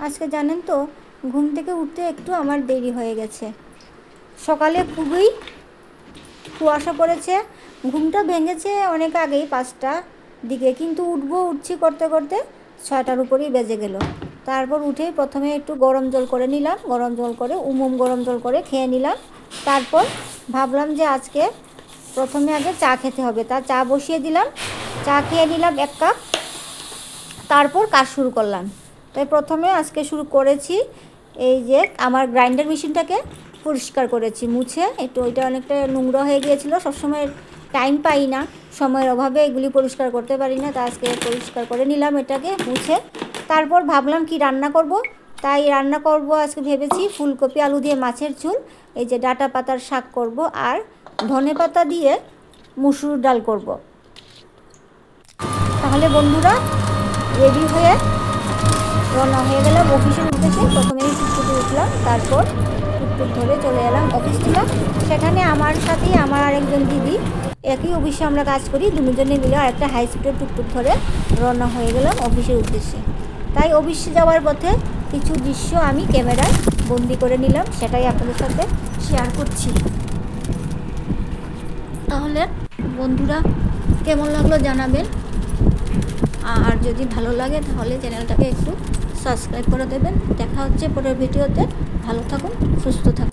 আজকে জানেন তো ঘুম থেকে উঠতে একটু আমার দেরি হয়ে গেছে। সকালে খুবই কুয়াশা পড়েছে, ঘুমটা ভেঙেছে অনেক আগেই 5টার দিকে, কিন্তু উঠছি করতে করতে 6টার উপরেই বেজে গেল। তারপর উঠেই প্রথমে একটু গরম জল করে নিলাম, গরম জল করে গরম জল করে খেয়ে নিলাম। তারপর ভাবলাম যে আজকে প্রথমে আগে চা খেতে হবে, তা চা বসিয়ে দিলাম, চা খেয়ে নিলাম 1 কাপ। তারপর কাজ শুরু করলাম। তাই প্রথমে আজকে শুরু করেছি এই যে আমার গ্রাইন্ডার মেশিনটাকে পরিষ্কার করেছি, মুছে একটু, ওইটা অনেকটা নোংরা হয়ে গিয়েছিলো। সবসময় টাইম পাই না, সময়ের অভাবে এগুলি পরিষ্কার করতে পারি না, তা আজকে পরিষ্কার করে নিলাম এটাকে মুছে। তারপর ভাবলাম কি রান্না করব, তাই রান্না করব আজকে ভেবেছি ফুলকপি আলু দিয়ে মাছের ঝোল, এই যে ডাঁটা পাতার শাক করব, আর ধনেপাতা দিয়ে মুসুর ডাল করব। তাহলে বন্ধুরা রেডি হয়ে রওনা হয়ে গেলাম অফিসের উদ্দেশ্যে। প্রথমেই টুকটুকে উঠলাম, তারপর টুকটুক ধরে চলে এলাম অফিস ছিল। সেখানে আমার সাথেই আমার আরেকজন দিদি, একই অফিসে আমরা কাজ করি, দুজনে মিলে আরেকটা হাই স্পিডের টুকটুক ধরে রওনা হয়ে গেলাম অফিসের উদ্দেশ্যে। তাই অফিসে যাওয়ার পথে কিছু দৃশ্য আমি ক্যামেরায় বন্দি করে নিলাম, সেটাই আপনাদের সাথে শেয়ার করছি। তাহলে বন্ধুরা কেমন লাগলো জানাবেন, আর যদি ভালো লাগে তাহলে চ্যানেলটাকে একটু সাবস্ক্রাইব করে দেবেন। দেখা হচ্ছে পরের ভিডিওতে। ভালো থাকুন, সুস্থ থাকুন।